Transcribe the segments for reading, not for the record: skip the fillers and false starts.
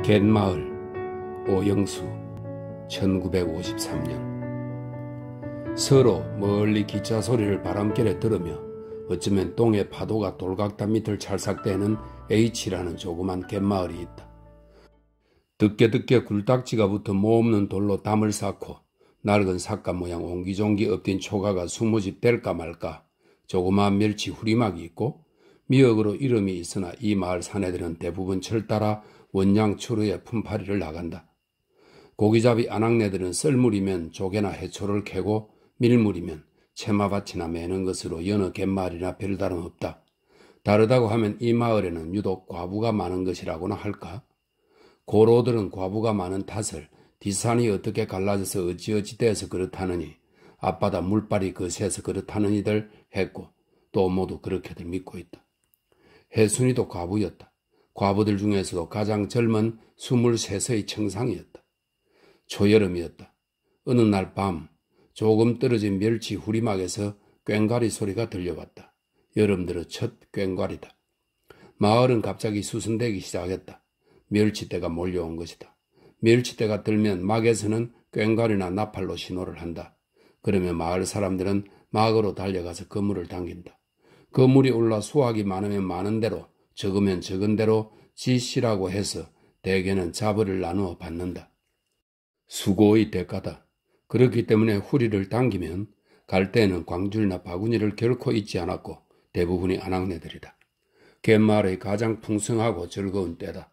갯마을 오영수 1953년. 서로 멀리 기차 소리를 바람결에 들으며 어쩌면 똥의 파도가 돌각담 밑을 찰싹대는 H라는 조그만 갯마을이 있다. 듣게 굴딱지가 붙어 모없는 돌로 담을 쌓고 낡은 삿갓 모양 옹기종기 엎딘 초가가 20집 될까 말까 조그마한 멸치 후리막이 있고 미역으로 이름이 있으나 이 마을 사내들은 대부분 철 따라 원양 추루에 품팔이를 나간다. 고기잡이 아낙네들은 썰물이면 조개나 해초를 캐고 밀물이면 채마밭이나 매는 것으로 여느 갯마을이나 별다름 없다. 다르다고 하면 이 마을에는 유독 과부가 많은 것이라고나 할까? 고로들은 과부가 많은 탓을 뒷산이 어떻게 갈라져서 어찌어찌 돼서 그렇다느니 앞바다 물발이 거세서 그렇다느니들 했고 또 모두 그렇게들 믿고 있다. 해순이도 과부였다. 과부들 중에서도 가장 젊은 23세의 청상이었다. 초여름이었다. 어느 날 밤 조금 떨어진 멸치 후리막에서 꽹과리 소리가 들려왔다. 여름 들어 첫 꽹과리다. 마을은 갑자기 수선되기 시작했다. 멸치대가 몰려온 것이다. 멸치대가 들면 막에서는 꽹과리나 나팔로 신호를 한다. 그러면 마을 사람들은 막으로 달려가서 그물을 당긴다. 그물이 올라 수확이 많으면 많은 대로 적으면 적은 대로 지시라고 해서 대개는 자벌을 나누어 받는다. 수고의 대가다. 그렇기 때문에 후리를 당기면 갈 때에는 광줄이나 바구니를 결코 잊지 않았고 대부분이 아낙네들이다. 갯마을의 가장 풍성하고 즐거운 때다.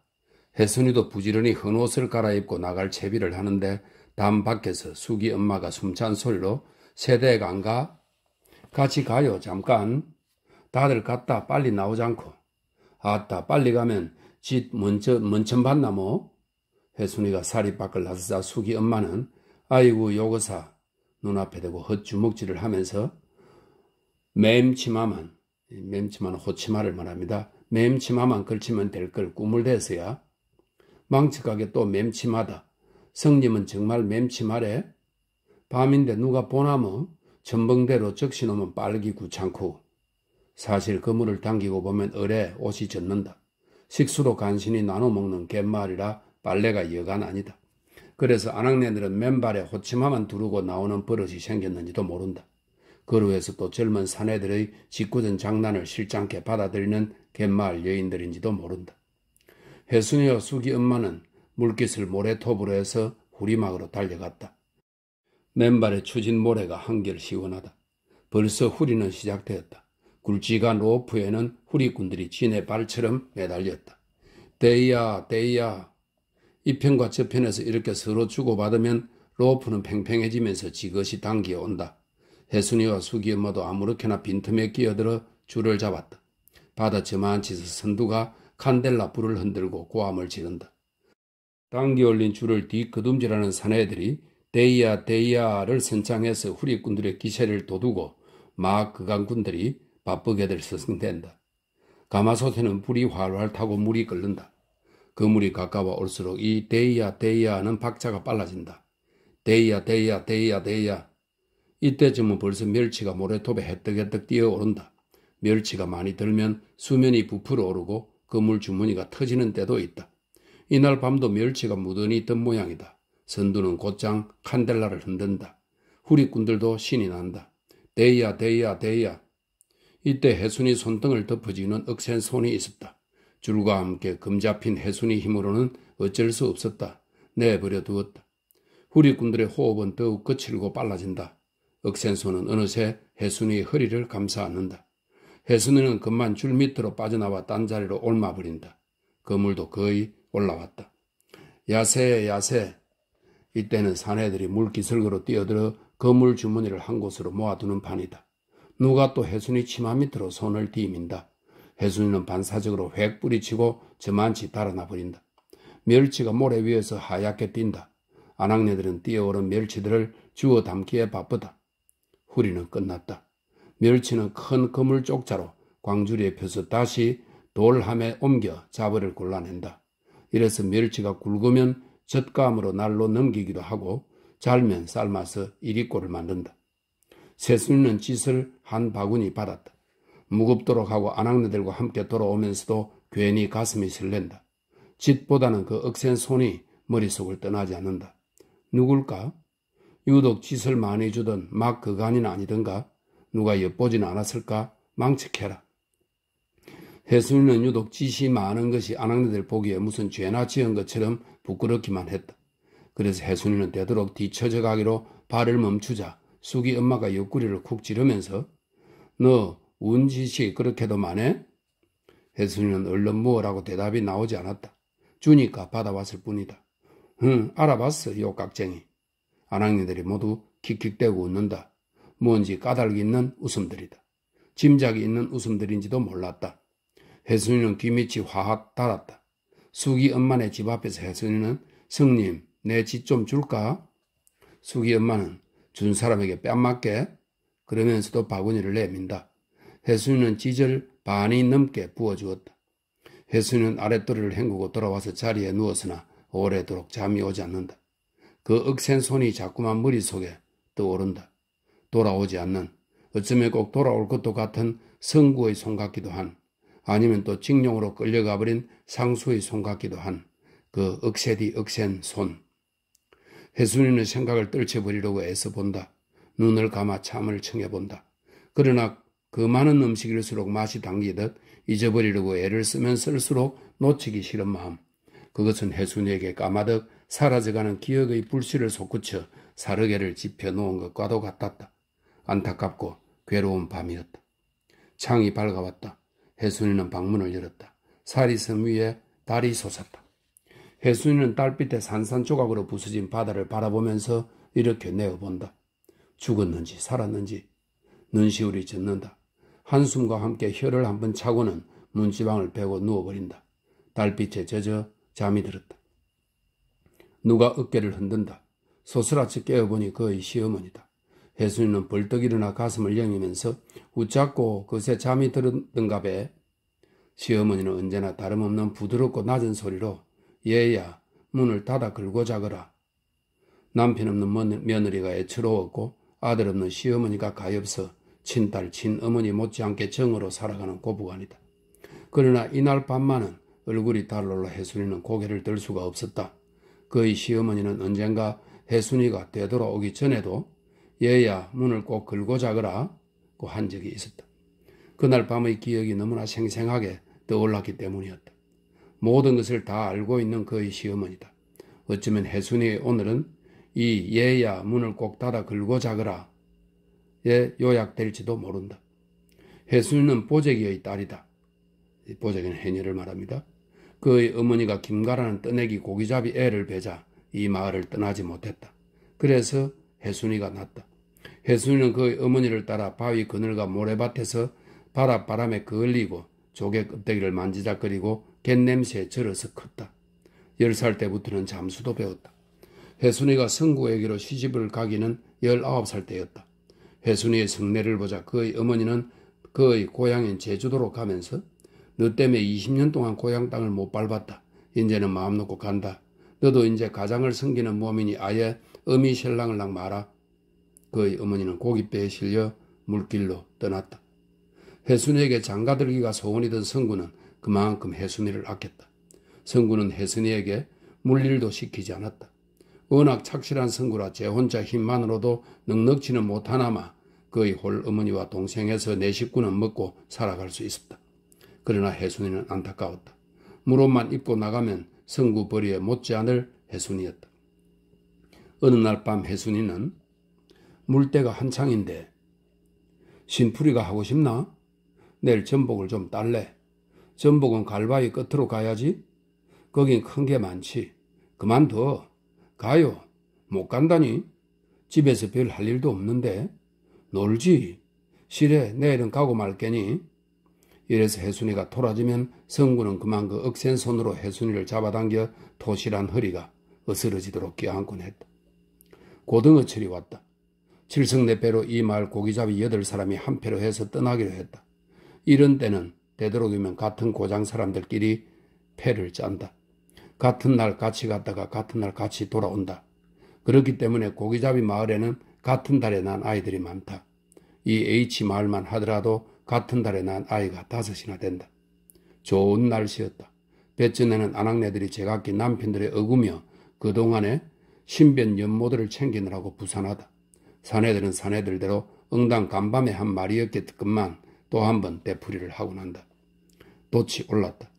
혜순이도 부지런히 헌옷을 갈아입고 나갈 채비를 하는데 담 밖에서 수기 엄마가 숨찬 소리로 세대가 안 가? 같이 가요 잠깐. 다들 갔다 빨리 나오지 않고. 아따 빨리 가면 집 먼천 봤나 뭐? 혜순이가 살이 밖을 나서자 수기 엄마는 아이고 요거사 눈앞에 대고 헛주먹질을 하면서 맴치마는 호치마를 말합니다. 맴치마만 걸치면 될 걸 꿈을 대서야. 망측하게 또 맴치마다. 성님은 정말 맴치마래? 밤인데 누가 보나 뭐? 전벙대로 적시놓으면 빨기 구찮고. 사실 그물을 당기고 보면 얼에 옷이 젖는다. 식수로 간신히 나눠 먹는 갯마을이라 빨래가 여간 아니다. 그래서 아낙네들은 맨발에 호치마만 두르고 나오는 버릇이 생겼는지도 모른다. 그루에서 또 젊은 사내들의 짓궂은 장난을 실장케 받아들이는 갯마을 여인들인지도 모른다. 혜순이와 수기 엄마는 물깃을 모래톱으로 해서 후리막으로 달려갔다. 맨발에 추진 모래가 한결 시원하다. 벌써 후리는 시작되었다. 굵직한 로프에는 후리꾼들이 지네 발처럼 매달렸다. 대이야 대이야. 이편과 저편에서 이렇게 서로 주고받으면 로프는 팽팽해지면서 지그시 당겨온다. 혜순이와 수기 엄마도 아무렇게나 빈틈에 끼어들어 줄을 잡았다. 바다 저만치서 선두가 칸델라 불을 흔들고 고함을 지른다. 당겨 올린 줄을 뒤거둠질하는 사내들이 대이야 대이야를 선창해서 후리꾼들의 기세를 돋우고 막 그강꾼들이 바쁘게들 서성댄다. 가마솥에는 불이 활활 타고 물이 끓는다. 그 물이 가까워 올수록 이 대이야 대이야 하는 박자가 빨라진다. 대이야 대이야 대이야 대이야. 이때쯤은 벌써 멸치가 모래톱에 해떡해떡 뛰어오른다. 멸치가 많이 들면 수면이 부풀어 오르고 그물 주머니가 터지는 때도 있다. 이날 밤도 멸치가 무던히 있던 모양이다. 선두는 곧장 칸델라를 흔든다. 후리꾼들도 신이 난다. 대이야 대이야 대이야. 이때 혜순이 손등을 덮어쥐는 억센 손이 있었다. 줄과 함께 금 잡힌 혜순이 힘으로는 어쩔 수 없었다. 내버려 두었다. 후리꾼들의 호흡은 더욱 거칠고 빨라진다. 억센 손은 어느새 혜순이의 허리를 감싸 안는다. 혜순이는 급만 줄 밑으로 빠져나와 딴 자리로 옮아버린다. 그물도 거의 올라왔다. 야세 야세. 이때는 사내들이 물기슬거로 뛰어들어 그물 주머니를 한 곳으로 모아두는 판이다. 누가 또 혜순이 치마 밑으로 손을 디민다. 혜순이는 반사적으로 획 뿌리치고 저만치 달아나 버린다. 멸치가 모래 위에서 하얗게 뛴다. 아낙네들은 뛰어오른 멸치들을 주워 담기에 바쁘다. 후리는 끝났다. 멸치는 큰 그물 쪽자로 광주리에 펴서 다시 돌함에 옮겨 자벌을 골라낸다. 이래서 멸치가 굵으면 젓감으로 날로 넘기기도 하고 잘면 삶아서 이리꼬를 만든다. 새순이는 짓을 한 바구니 받았다. 무겁도록 하고 아낙네들과 함께 돌아오면서도 괜히 가슴이 설렌다. 짓보다는 그 억센 손이 머릿속을 떠나지 않는다. 누굴까? 유독 짓을 많이 주던 막 그간이는 아니던가? 누가 엿보지는 않았을까? 망측해라. 혜순이는 유독 짓이 많은 것이 아낙네들 보기에 무슨 죄나 지은 것처럼 부끄럽기만 했다. 그래서 혜순이는 되도록 뒤처져 가기로 발을 멈추자 쑥이 엄마가 옆구리를 쿡 찌르면서 너 운짓이 그렇게도 많해? 혜순이는 얼른 뭐라고 대답이 나오지 않았다. 주니까 받아왔을 뿐이다. 응, 알아봤어, 요 깍쟁이. 아낙니들이 모두 킥킥대고 웃는다. 뭔지 까닭 있는 웃음들이다. 짐작이 있는 웃음들인지도 몰랐다. 혜순이는 귀밑이 화학 달았다. 쑥이 엄마네 집 앞에서 혜순이는 성님, 내 집 좀 줄까? 쑥이 엄마는 준 사람에게 뺨 맞게 그러면서도 바구니를 내민다. 혜순이는 찢을 반이 넘게 부어주었다. 혜순이는 아랫도리를 헹구고 돌아와서 자리에 누웠으나 오래도록 잠이 오지 않는다. 그 억센 손이 자꾸만 머릿속에 떠오른다. 돌아오지 않는, 어쩌면 꼭 돌아올 것도 같은 성구의 손 같기도 한, 아니면 또 징용으로 끌려가버린 상수의 손 같기도 한 그 억세디 억센 손. 혜순이는 생각을 떨쳐버리려고 애써본다. 눈을 감아 참을 청해본다. 그러나 그 많은 음식일수록 맛이 당기듯 잊어버리려고 애를 쓰면 쓸수록 놓치기 싫은 마음. 그것은 혜순이에게 까마득 사라져가는 기억의 불씨를 솟구쳐 사르개를 지펴놓은 것과도 같았다. 안타깝고 괴로운 밤이었다. 창이 밝아왔다. 혜순이는 방문을 열었다. 사리섬 위에 달이 솟았다. 혜순이는 달빛에 산산조각으로 부서진 바다를 바라보면서 이렇게 내어본다. 죽었는지 살았는지 눈시울이 젖는다. 한숨과 함께 혀를 한번 차고는 문지방을 베고 누워버린다. 달빛에 젖어 잠이 들었다. 누가 어깨를 흔든다. 소스라치 깨어보니 그의 시어머니다. 혜순이는 벌떡 일어나 가슴을 영이면서 웃잡고 그새 잠이 들었던가 배. 시어머니는 언제나 다름없는 부드럽고 낮은 소리로 얘야 문을 닫아 걸고 자거라. 남편 없는 며느리가 애처로웠고 아들 없는 시어머니가 가엾어 친딸 친어머니 못지않게 정으로 살아가는 고부간이다. 그러나 이날 밤만은 얼굴이 달올라 혜순이는 고개를 들 수가 없었다. 그의 시어머니는 언젠가 혜순이가 되돌아오기 전에도 얘야 문을 꼭 걸고 자거라 고 한 적이 있었다. 그날 밤의 기억이 너무나 생생하게 떠올랐기 때문이었다. 모든 것을 다 알고 있는 그의 시어머니다. 어쩌면 혜순이의 오늘은 이 얘야 문을 꼭 닫아 걸고 자거라 에 요약될지도 모른다. 혜순이는 보재기의 딸이다. 보재기는 해녀를 말합니다. 그의 어머니가 김가라는 떠내기 고기잡이 애를 베자 이 마을을 떠나지 못했다. 그래서 혜순이가 났다. 혜순이는 그의 어머니를 따라 바위 그늘과 모래밭에서 바닷바람에 그을리고 조개 껍데기를 만지작거리고 갯냄새에 절어서 컸다. 10살 때부터는 잠수도 배웠다. 혜순이가 성구에게로 시집을 가기는 19살 때였다. 혜순이의 성내를 보자 그의 어머니는 그의 고향인 제주도로 가면서 너 때문에 20년 동안 고향 땅을 못 밟았다. 이제는 마음 놓고 간다. 너도 이제 가장을 섬기는 몸이니 아예 어미신랑을랑 마라. 그의 어머니는 고깃배에 실려 물길로 떠났다. 혜순이에게 장가들기가 소원이던 성구는 그만큼 혜순이를 아꼈다. 성구는 혜순이에게 물일도 시키지 않았다. 워낙 착실한 성구라 제 혼자 힘만으로도 넉넉지는 못하나마 그의 홀 어머니와 동생에서 네 식구는 먹고 살아갈 수 있었다. 그러나 혜순이는 안타까웠다. 물옷만 입고 나가면 성구 벌이에 못지않을 혜순이였다. 어느 날 밤 혜순이는 물때가 한창인데 신풀이가 하고 싶나? 내일 전복을 좀 딸래. 전복은 갈바위 끝으로 가야지. 거긴 큰 게 많지. 그만둬. 가요. 못 간다니. 집에서 별 할 일도 없는데. 놀지. 실에 내일은 가고 말게니. 이래서 혜순이가 토라지면 성구는 그만 그 억센 손으로 혜순이를 잡아당겨 토실한 허리가 어스러지도록 껴안곤 했다. 고등어철이 왔다. 칠성내배로 이 마을 고기잡이 8사람이 한 패로 해서 떠나기로 했다. 이런 때는 되도록이면 같은 고장 사람들끼리 패를 짠다. 같은 날 같이 갔다가 같은 날 같이 돌아온다. 그렇기 때문에 고기잡이 마을에는 같은 달에 난 아이들이 많다. 이 H마을만 하더라도 같은 달에 난 아이가 5이나 된다. 좋은 날씨였다. 배전에는 아낙네들이 제각기 남편들의 어구며 그동안에 신변 연모들을 챙기느라고 부산하다. 사내들은 사내들대로 응당 간밤에 한 마리였겠건만 또 한 번 되풀이를 하고 난다. 돛이 올랐다.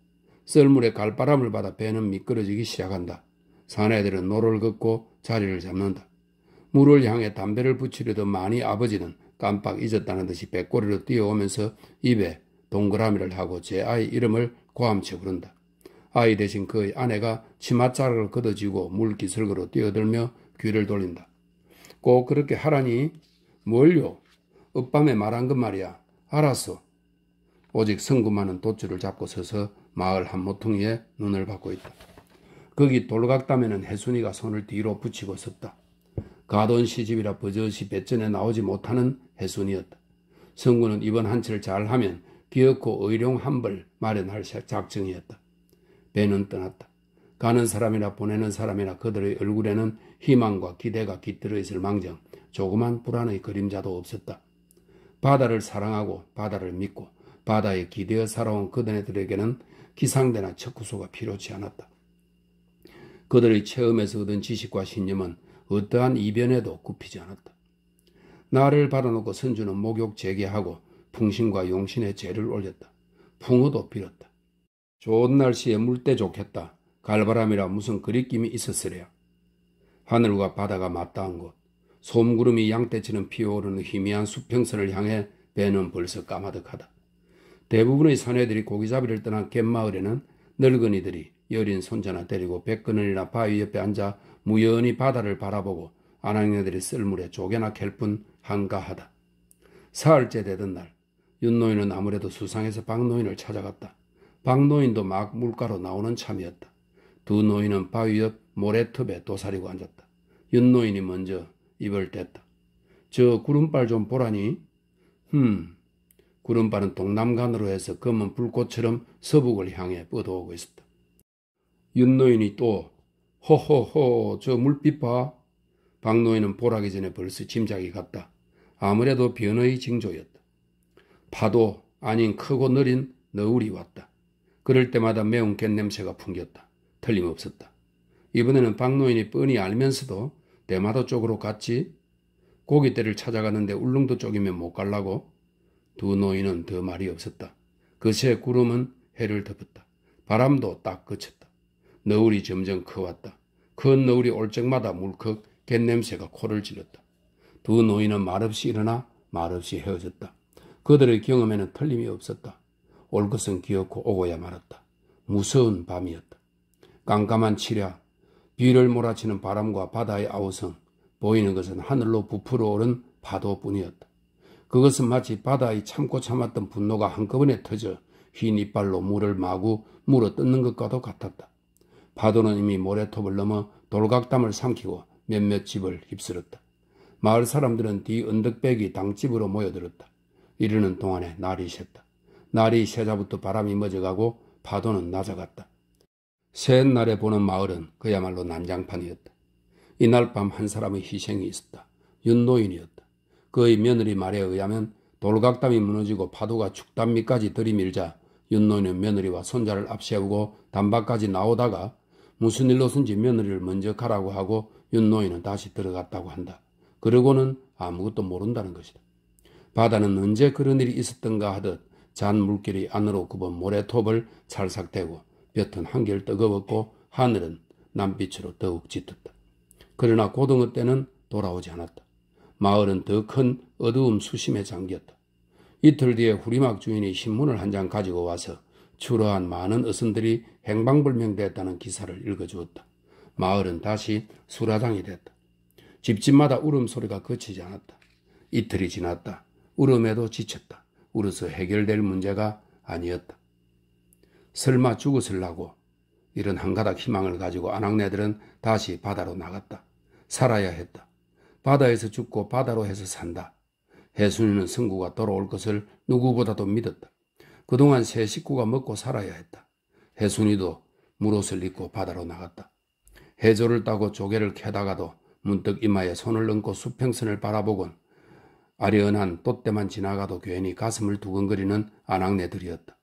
썰물에 갈바람을 받아 배는 미끄러지기 시작한다. 사내들은 노를 긋고 자리를 잡는다. 물을 향해 담배를 붙이려던 많이 아버지는 깜빡 잊었다는 듯이 배꼬리로 뛰어오면서 입에 동그라미를 하고 제 아이 이름을 고함쳐 부른다. 아이 대신 그의 아내가 치맛자락을 걷어쥐고 물기슬거로 뛰어들며 귀를 돌린다. 꼭 그렇게 하라니? 뭘요? 엇밤에 말한 것 말이야. 알았어. 오직 성구만은 돛줄을 잡고 서서 마을 한 모퉁이에 눈을 받고 있다. 거기 돌각담에는 혜순이가 손을 뒤로 붙이고 섰다. 가돈 시집이라 버젓이 배전에 나오지 못하는 혜순이었다. 성구는 이번 한치를 잘하면 기어코 의룡 한 벌 마련할 작정이었다. 배는 떠났다. 가는 사람이나 보내는 사람이나 그들의 얼굴에는 희망과 기대가 깃들어 있을 망정 조그만 불안의 그림자도 없었다. 바다를 사랑하고 바다를 믿고 바다에 기대어 살아온 그들에게는 기상대나 척구소가 필요치 않았다. 그들의 체험에서 얻은 지식과 신념은 어떠한 이변에도 굽히지 않았다. 나를 받아놓고 선주는 목욕 재개하고 풍신과 용신의 제를 올렸다. 풍어도 빌었다. 좋은 날씨에 물때 좋겠다. 갈바람이라 무슨 그립김이 있었으랴. 하늘과 바다가 맞닿은 곳, 솜구름이 양떼처럼 피어오르는 희미한 수평선을 향해 배는 벌써 까마득하다. 대부분의 사내들이 고기잡이를 떠난 갯마을에는 늙은이들이 여린 손자나 데리고 백그늘이나 바위 옆에 앉아 무연히 바다를 바라보고 아낙네들이 썰물에 조개나 캘 뿐 한가하다. 사흘째 되던 날 윤노인은 아무래도 수상해서 박노인을 찾아갔다. 박노인도 막 물가로 나오는 참이었다. 두 노인은 바위 옆 모래톱에 도사리고 앉았다. 윤노인이 먼저 입을 뗐다. 저 구름발 좀 보라니? 구름발은 동남간으로 해서 검은 불꽃처럼 서북을 향해 뻗어오고 있었다. 윤노인이 또 호호호 저 물빛 봐. 박노인은 보라기 전에 벌써 짐작이 갔다. 아무래도 변의 징조였다. 파도 아닌 크고 느린 너울이 왔다. 그럴 때마다 매운 갯냄새가 풍겼다. 틀림없었다. 이번에는 박노인이 뻔히 알면서도 대마도 쪽으로 갔지. 고깃대를 찾아가는데 울릉도 쪽이면 못 갈라고. 두 노인은 더 말이 없었다. 그새 구름은 해를 덮었다. 바람도 딱 그쳤다. 너울이 점점 커왔다. 큰 너울이 올 적마다 물컥 갯냄새가 코를 찔렀다. 두 노인은 말없이 일어나 말없이 헤어졌다. 그들의 경험에는 틀림이 없었다. 올 것은 기어코 오고야 말았다. 무서운 밤이었다. 깜깜한 칠야, 비를 몰아치는 바람과 바다의 아우성, 보이는 것은 하늘로 부풀어 오른 파도뿐이었다. 그것은 마치 바다의 참고 참았던 분노가 한꺼번에 터져 흰 이빨로 물을 마구 물어 뜯는 것과도 같았다. 파도는 이미 모래톱을 넘어 돌각담을 삼키고 몇몇 집을 휩쓸었다. 마을 사람들은 뒤 언덕배기 당집으로 모여들었다. 이르는 동안에 날이 샜다. 날이 새자부터 바람이 멎어가고 파도는 낮아갔다. 새 날에 보는 마을은 그야말로 난장판이었다. 이날 밤 한 사람의 희생이 있었다. 윤노인이었다. 그의 며느리 말에 의하면 돌각담이 무너지고 파도가 축담 밑까지 들이밀자 윤노인은 며느리와 손자를 앞세우고 담밖까지 나오다가 무슨 일로선지 며느리를 먼저 가라고 하고 윤노인은 다시 들어갔다고 한다. 그러고는 아무것도 모른다는 것이다. 바다는 언제 그런 일이 있었던가 하듯 잔 물길이 안으로 굽은 모래톱을 찰싹대고 볕은 한결 뜨거웠고 하늘은 남빛으로 더욱 짙었다. 그러나 고등어 때는 돌아오지 않았다. 마을은 더 큰 어두움 수심에 잠겼다. 이틀 뒤에 후리막 주인이 신문을 한 장 가지고 와서 추러한 많은 어선들이 행방불명됐다는 기사를 읽어주었다. 마을은 다시 수라장이 됐다. 집집마다 울음소리가 그치지 않았다. 이틀이 지났다. 울음에도 지쳤다. 울어서 해결될 문제가 아니었다. 설마 죽었을라고 이런 한가닥 희망을 가지고 아낙네들은 다시 바다로 나갔다. 살아야 했다. 바다에서 죽고 바다로 해서 산다. 혜순이는 성구가 돌아올 것을 누구보다도 믿었다. 그동안 세 식구가 먹고 살아야 했다. 혜순이도 물옷을 입고 바다로 나갔다. 해조를 따고 조개를 캐다가도 문득 이마에 손을 얹고 수평선을 바라보곤 아련한 돛대만 지나가도 괜히 가슴을 두근거리는 아낙네들이었다.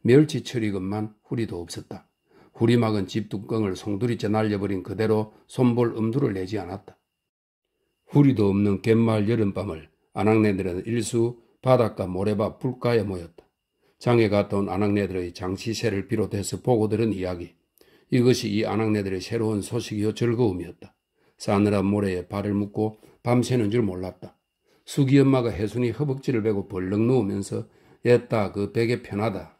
멸치철이건만 후리도 없었다. 후리막은 집 뚜껑을 송두리째 날려버린 그대로 손볼 엄두를 내지 않았다. 후리도 없는 갯마을 여름밤을 아낙네들은 일수 바닷가 모래밭 불가에 모였다. 장에 갔다 온 아낙네들의 장시세를 비롯해서 보고 들은 이야기. 이것이 이 아낙네들의 새로운 소식이요 즐거움이었다. 싸늘한 모래에 발을 묶고 밤새는 줄 몰랐다. 수기 엄마가 해순이 허벅지를 베고 벌렁 누우면서 옛다 그 베개 편하다.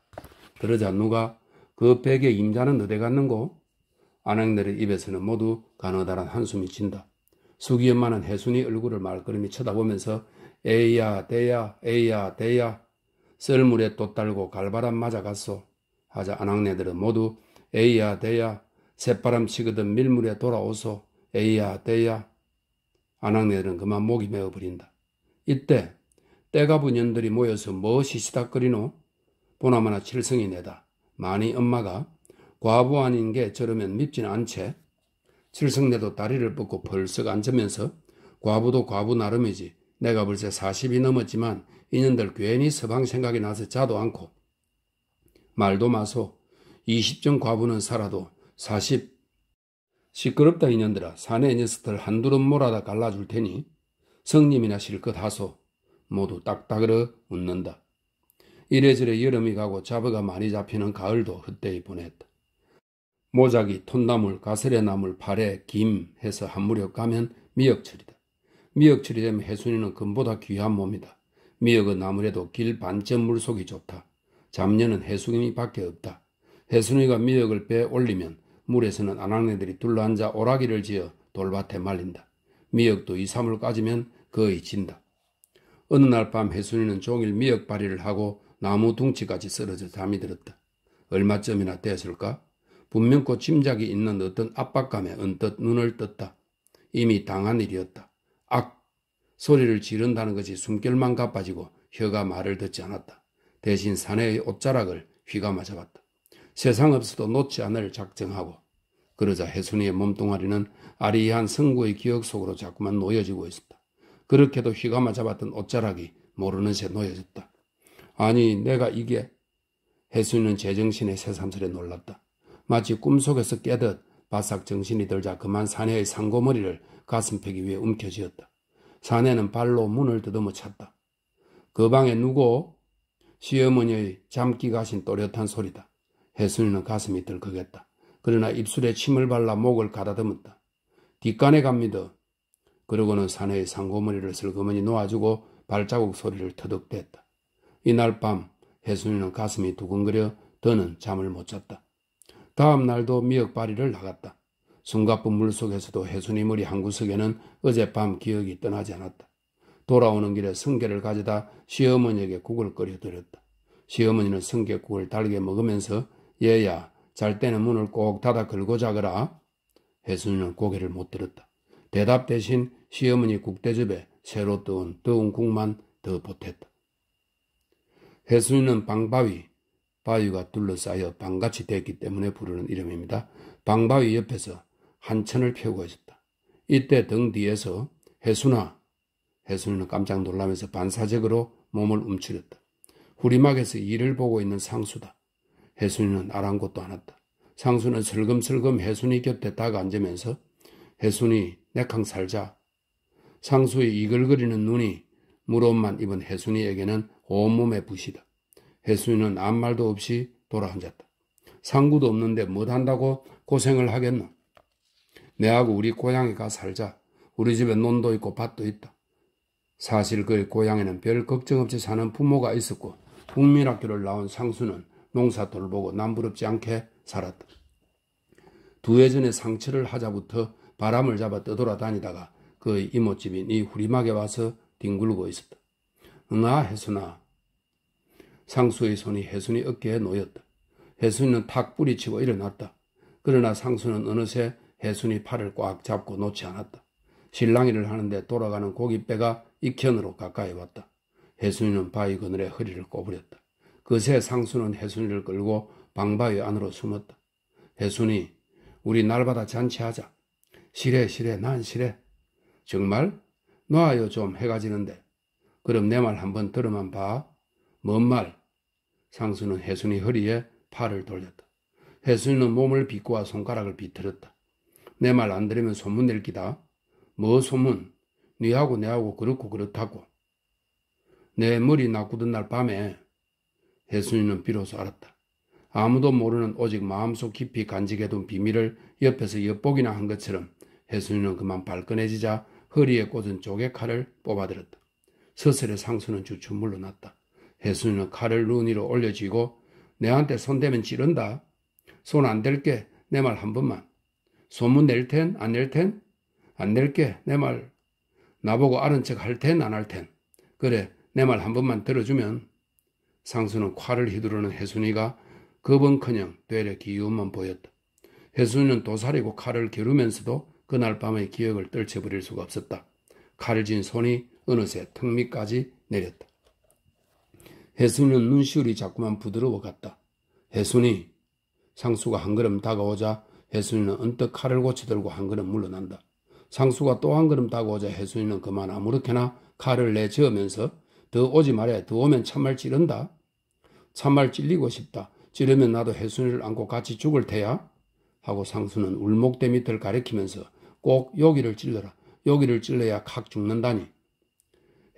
그러자 누가 그 베개 임자는 어디 갔는고? 아낙네의 입에서는 모두 가느다란 한숨이 진다. 수기 엄마는 해순이 얼굴을 말끄러미 쳐다보면서 에이야 대야 에이야 대야 썰물에 돛 달고 갈바람 맞아갔소 하자 아낙네들은 모두 에이야 대야 새바람 치거든 밀물에 돌아오소 에이야 대야. 아낙네들은 그만 목이 메어버린다. 이때 떼가부 년들이 모여서 무엇이 시닥거리노? 보나마나 칠성이 내다. 많이 엄마가 과부 아닌 게 저러면 밉지는 않채. 칠성내도 다리를 뻗고 벌썩 앉으면서 과부도 과부 나름이지. 내가 벌써 40이 넘었지만 이년들 괜히 서방 생각이 나서 자도 않고. 말도 마소. 20전 과부는 살아도 40. 시끄럽다 이년들아. 사내 녀석들 한두름 몰아다 갈라줄 테니 성님이나 실컷 하소. 모두 딱딱으로 웃는다. 이래저래 여름이 가고 잡어가 많이 잡히는 가을도 헛되이 보냈다. 모작이 톳나물, 가스레나물, 파래, 김 해서 한 무렵 가면 미역철이다. 미역철이 되면 해순이는 금보다 귀한 몸이다. 미역은 아무래도 길 반쯤 물속이 좋다. 잡녀는 해순이밖에 없다. 해순이가 미역을 빼 올리면 물에서는 아낙네들이 둘러앉아 오라기를 지어 돌밭에 말린다. 미역도 2, 3을 까지면 거의 진다. 어느 날 밤 해순이는 종일 미역바리를 하고 나무 둥치까지 쓰러져 잠이 들었다. 얼마쯤이나 되었을까? 분명코 짐작이 있는 어떤 압박감에 언뜻 눈을 떴다. 이미 당한 일이었다. 악! 소리를 지른다는 것이 숨결만 가빠지고 혀가 말을 듣지 않았다. 대신 사내의 옷자락을 휘가 맞아봤다. 세상 없어도 놓지 않을 작정하고. 그러자 해순이의 몸뚱아리는 아리한 성구의 기억 속으로 자꾸만 놓여지고 있었다. 그렇게도 휘가 맞아봤던 옷자락이 모르는 새 놓여졌다. 아니 내가 이게. 해순이는 제정신의 새삼스레 놀랐다. 마치 꿈속에서 깨듯 바싹 정신이 들자 그만 사내의 상고머리를 가슴팩이 위에 움켜쥐었다. 사내는 발로 문을 더듬어 찼다. 그 방에 누구? 시어머니의 잠기 가신 또렷한 소리다. 해순이는 가슴이 들컥했다. 그러나 입술에 침을 발라 목을 가다듬었다. 뒷간에 갑니다. 그러고는 사내의 상고머리를 슬그머니 놓아주고 발자국 소리를 터득댔다. 이날 밤 해순이는 가슴이 두근거려 더는 잠을 못 잤다. 다음 날도 미역바리를 나갔다. 숨가쁜 물속에서도 해순이 머리 한 구석에는 어젯밤 기억이 떠나지 않았다. 돌아오는 길에 성게를 가져다 시어머니에게 국을 끓여드렸다. 시어머니는 성게국을 달게 먹으면서 얘야 잘 때는 문을 꼭 닫아 걸고 자거라. 해순이는 고개를 못 들었다. 대답 대신 시어머니 국대접에 새로 떠온 뜨거운 국만 더 보탰다. 해순이는 방바위, 바위가 둘러싸여 방같이 됐기 때문에 부르는 이름입니다. 방바위 옆에서 한천을 펴고 있었다. 이때 등 뒤에서 해순아. 해순이는 깜짝 놀라면서 반사적으로 몸을 움츠렸다. 후리막에서 일을 보고 있는 상수다. 해순이는 아랑곳도 않았다. 상수는 슬금슬금 해순이 곁에 딱 앉으면서 해순이 내캉 살자. 상수의 이글거리는 눈이 물옷만 입은 해순이에게는 온몸에 붓이다. 해순이는 아무 말도 없이 돌아앉았다. 상구도 없는데 뭣한다고 고생을 하겠노? 내하고 우리 고향에 가 살자. 우리 집에 논도 있고 밭도 있다. 사실 그의 고향에는 별 걱정 없이 사는 부모가 있었고 국민학교를 나온 상수는 농사 돌보고 남부럽지 않게 살았다. 2해 전에 상처를 하자부터 바람을 잡아 떠돌아다니다가 그의 이모집인 이 후리막에 와서 뒹굴고 있었다. 응아 해순아. 상수의 손이 해순이 어깨에 놓였다. 해순이는 탁 뿌리치고 일어났다. 그러나 상수는 어느새 해순이 팔을 꽉 잡고 놓지 않았다. 실랑이를 하는데 돌아가는 고깃배가 익현으로 가까이 왔다. 해순이는 바위 그늘에 허리를 꼬부렸다. 그새 상수는 해순이를 끌고 방바위 안으로 숨었다. 해순이 우리 날마다 잔치하자. 싫어 난 싫어. 정말? 놔요 좀 해가 지는데. 그럼 내 말 한번 들어만 봐. 뭔 말? 상수는 해순이 허리에 팔을 돌렸다. 해순이는 몸을 비꼬아 손가락을 비틀었다. 내 말 안 들으면 소문 낼 기다. 뭐 소문? 니하고 내하고 그렇고 그렇다고. 내 머리 낚고던 날 밤에 해순이는 비로소 알았다. 아무도 모르는 오직 마음속 깊이 간직해둔 비밀을 옆에서 엿보기나 한 것처럼 해순이는 그만 발끈해지자 허리에 꽂은 조개칼을 뽑아들었다. 서슬에 상수는 주춤 물러났다. 해순이는 칼을 눈 위로 올려쥐고 내한테 손대면 찌른다. 손 안 댈게. 내 말 한 번만. 소문 낼 텐? 안 낼 텐? 안 낼게. 내 말. 나보고 아는 척 할 텐? 안 할 텐? 그래. 내 말 한 번만 들어주면. 상수는 칼을 휘두르는 해순이가 겁은커녕 되레 기운만 보였다. 해순이는 도사리고 칼을 겨루면서도 그날 밤의 기억을 떨쳐버릴 수가 없었다. 칼을 쥔 손이 어느새 턱 밑까지 내렸다. 해순이는 눈시울이 자꾸만 부드러워갔다. 해순이. 상수가 한 걸음 다가오자 해순이는 언뜻 칼을 고쳐들고 한 걸음 물러난다. 상수가 또 한 걸음 다가오자 해순이는 그만 아무렇게나 칼을 내저으면서 더 오지 말아야 더 오면 참말 찌른다. 참말 찔리고 싶다. 찌르면 나도 해순이를 안고 같이 죽을 테야. 하고 상수는 울목대 밑을 가리키면서 꼭 여기를 찔러라. 여기를 찔러야 칵 죽는다니.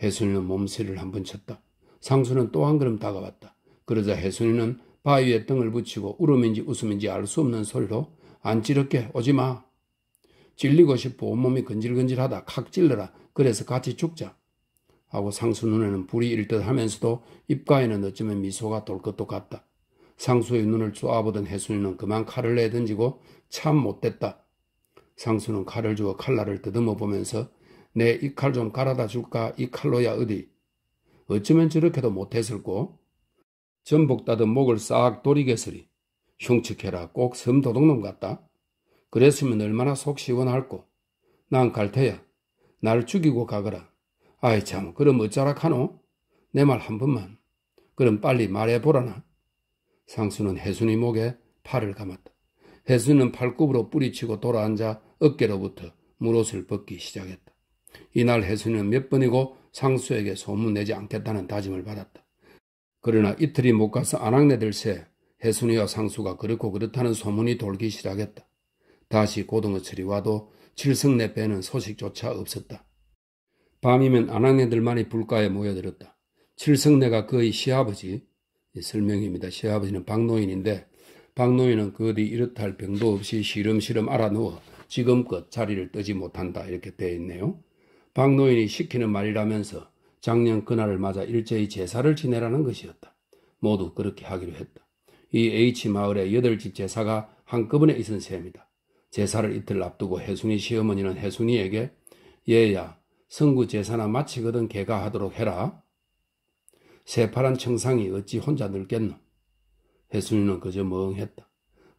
해순이는 몸서리를 한번 쳤다. 상수는 또 한 걸음 다가왔다. 그러자 해순이는 바위에 등을 붙이고 울음인지 웃음인지 알 수 없는 소리로 안 찌를게. 오지마. 찔리고 싶어. 온몸이 근질근질하다. 칵 찔러라. 그래서 같이 죽자. 하고 상수 눈에는 불이 일 듯 하면서도 입가에는 어쩌면 미소가 돌 것도 같다. 상수의 눈을 쏘아보던 해순이는 그만 칼을 내던지고 참 못됐다. 상수는 칼을 주어 칼날을 더듬어 보면서 내 이 칼 좀 갈아다 줄까? 이 칼로야 어디? 어쩌면 저렇게도 못했을꼬? 전복 따듯 목을 싹 도리겠으리. 흉측해라. 꼭 섬도둑놈 같다. 그랬으면 얼마나 속 시원할꼬. 난 갈 테야. 날 죽이고 가거라. 아이 참 그럼 어쩌라 카노? 내 말 한 번만. 그럼 빨리 말해보라나. 상수는 해순이 목에 팔을 감았다. 해순이는 팔굽으로 뿌리치고 돌아앉아 어깨로부터 물옷을 벗기 시작했다. 이날 해순이는 몇 번이고 상수에게 소문내지 않겠다는 다짐을 받았다. 그러나 이틀이 못 가서 아낙네들 새 해순이와 상수가 그렇고 그렇다는 소문이 돌기 시작했다. 다시 고등어철이 와도 칠성내 배는 소식조차 없었다. 밤이면 아낙네들만이 불가에 모여들었다. 칠성내가 그의 시아버지, 설명입니다. 시아버지는 박노인인데 박노인은 그 어디 이렇다 할 병도 없이 시름시름 알아누워 지금껏 자리를 뜨지 못한다 이렇게 되어 있네요. 박노인이 시키는 말이라면서 작년 그날을 맞아 일제히 제사를 지내라는 것이었다. 모두 그렇게 하기로 했다. 이 H마을에 8집 제사가 한꺼번에 있은 셈이다. 제사를 이틀 앞두고 해순이 시어머니는 해순이에게 얘야 성구 제사나 마치거든 걔가 하도록 해라. 새파란 청상이 어찌 혼자 늙겠노. 해순이는 그저 멍했다.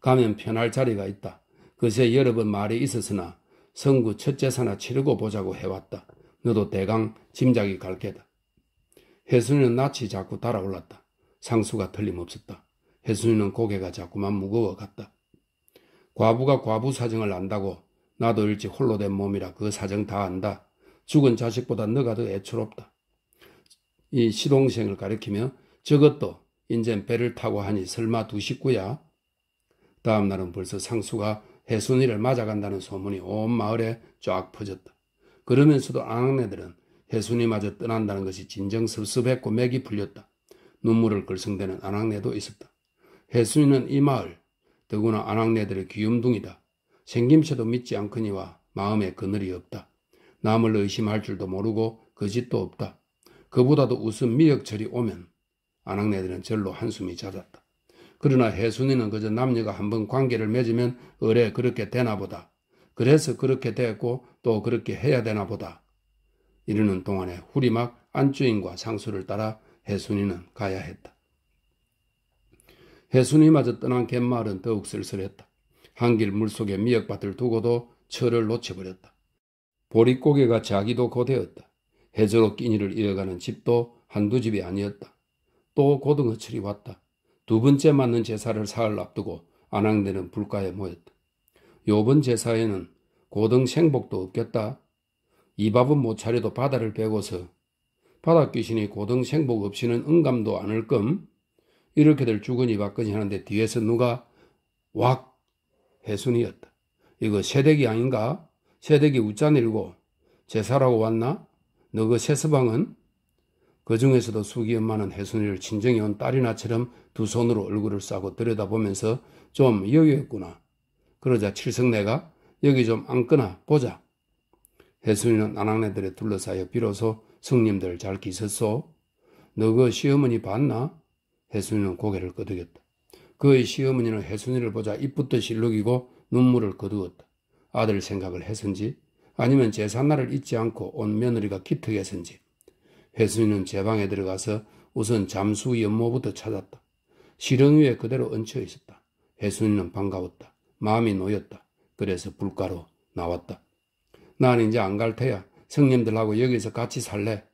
가면 편할 자리가 있다. 그새 여러 번 말이 있었으나 성구 첫 제사나 치르고 보자고 해왔다. 너도 대강 짐작이 갈 게다. 해순이는 낯이 자꾸 달아올랐다. 상수가 틀림없었다. 해순이는 고개가 자꾸만 무거워갔다. 과부가 과부 사정을 안다고 나도 일찍 홀로 된 몸이라 그 사정 다 안다. 죽은 자식보다 너가 더 애처롭다. 이 시동생을 가리키며 저것도 인젠 배를 타고 하니 설마 두 식구야? 다음 날은 벌써 상수가 해순이를 맞아간다는 소문이 온 마을에 쫙 퍼졌다. 그러면서도 아낙네들은 해순이마저 떠난다는 것이 진정 섭섭했고 맥이 풀렸다. 눈물을 글썽대는 아낙네도 있었다. 해순이는 이 마을, 더구나 아낙네들의 귀염둥이다. 생김새도 믿지 않거니와 마음에 그늘이 없다. 남을 의심할 줄도 모르고 거짓도 없다. 그보다도 우선 미역철이 오면 아낙네들은 절로 한숨이 잦았다. 그러나 해순이는 그저 남녀가 한번 관계를 맺으면 의뢰 그렇게 되나 보다. 그래서 그렇게 됐고 또 그렇게 해야 되나 보다. 이러는 동안에 후리막 안주인과 상수를 따라 해순이는 가야 했다. 해순이마저 떠난 갯마을은 더욱 쓸쓸했다. 한길 물속에 미역밭을 두고도 철을 놓쳐버렸다. 보릿고개가 자기도 고되었다. 해저로 끼니를 이어가는 집도 한두 집이 아니었다. 또 고등어철이 왔다. 두 번째 맞는 제사를 사흘 앞두고 아낙네는 불가에 모였다. 요번 제사에는 고등 생복도 없겠다. 이 밥은 못 차려도 바다를 베고서 바다 귀신이 고등 생복 없이는 응감도 않을 끔 이렇게들 주거니 받거니 하는데 뒤에서 누가 왁 해순이었다. 이거 새댁이 아닌가? 새댁이 웃자내리고 제사라고 왔나? 너 그 세서방은? 그 중에서도 수기 엄마는 해순이를 친정에 온 딸이나처럼 두 손으로 얼굴을 싸고 들여다보면서 좀 여유했구나. 그러자 칠성내가 여기 좀 앉거나 보자. 해순이는 아낙네들에 둘러싸여 비로소 성님들 잘 기섰소? 너 그 시어머니 봤나? 해순이는 고개를 끄덕였다. 그의 시어머니는 해순이를 보자 입부터 실룩이고 눈물을 거두었다. 아들 생각을 해서인지 아니면 제삿날을 잊지 않고 온 며느리가 기특해서인지 해순이는 제 방에 들어가서 우선 잠수 연모부터 찾았다. 실흥 위에 그대로 얹혀 있었다. 해순이는 반가웠다. 마음이 놓였다. 그래서 불가로 나왔다. 난 이제 안 갈 테야. 성님들하고 여기서 같이 살래.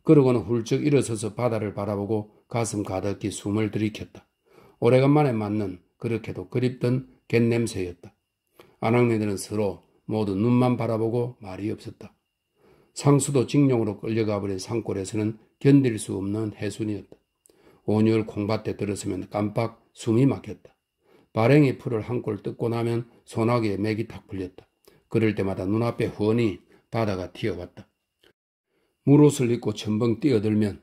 그러고는 훌쩍 일어서서 바다를 바라보고 가슴 가득히 숨을 들이켰다. 오래간만에 맞는 그렇게도 그립던 갯냄새였다. 아낙네들은 서로 모두 눈만 바라보고 말이 없었다. 상수도 직령으로 끌려가 버린 산골에서는 견딜 수 없는 해순이었다. 온열 콩밭에 들었으면 깜빡 숨이 막혔다. 발행이 풀을 한 꼴 뜯고 나면 소나기에 맥이 탁 풀렸다. 그럴 때마다 눈앞에 훤히 바다가 튀어왔다. 물옷을 입고 첨벙 뛰어들면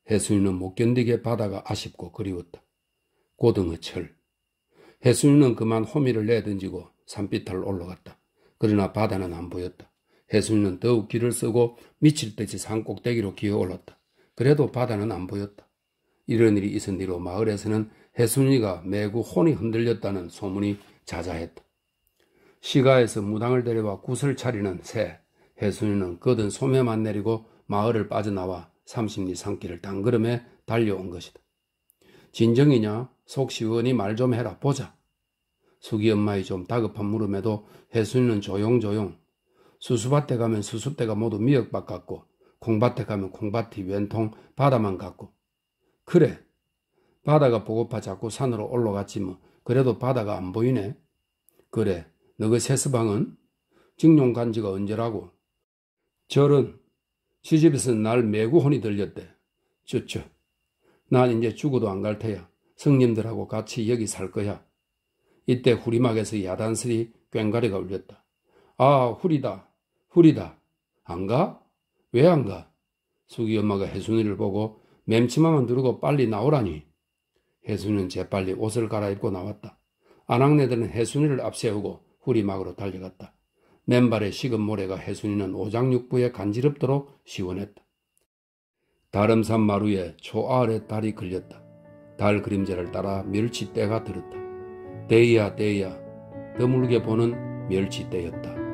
해순이는 못 견디게 바다가 아쉽고 그리웠다. 고등어철. 해순이는 그만 호미를 내던지고 산비탈로 올라갔다. 그러나 바다는 안 보였다. 해순이는 더욱 길을 쓰고 미칠 듯이 산 꼭대기로 기어올랐다. 그래도 바다는 안 보였다. 이런 일이 있은 뒤로 마을에서는 해순이가 매구 혼이 흔들렸다는 소문이 자자했다. 시가에서 무당을 데려와 굿을 차리는 새. 해순이는 거든 소매만 내리고 마을을 빠져나와 30리 산길을 단걸음에 달려온 것이다. 진정이냐? 속 시원히 말 좀 해라 보자. 수기 엄마의 좀 다급한 물음에도 해순이는 조용조용. 수수밭에 가면 수수대가 모두 미역밭 같고 콩밭에 가면 콩밭이 웬통 바다만 같고. 그래, 바다가 보고파 자꾸 산으로 올라갔지 뭐. 그래도 바다가 안 보이네. 그래, 너 그 세서방은? 직룡 간 지가 언제라고? 저런 시집에서 날 매구 혼이 들렸대. 쭈쭈, 난 이제 죽어도 안 갈 테야. 성님들하고 같이 여기 살 거야. 이때 후리막에서 야단슬이 꽹가리가 울렸다. 아, 후리다, 후리다. 안 가? 왜 안 가? 수기 엄마가 해순이를 보고 맴치마만 두르고 빨리 나오라니. 해순이는 재빨리 옷을 갈아입고 나왔다. 아낙네들은 해순이를 앞세우고 후리막으로 달려갔다. 맨발의 식은 모래가 해순이는 오장육부에 간지럽도록 시원했다. 다름산 마루에 초아을의 달이 걸렸다. 달 그림자를 따라 멸치떼가 들었다. 대야 대야, 드물게 보는 멸치떼였다.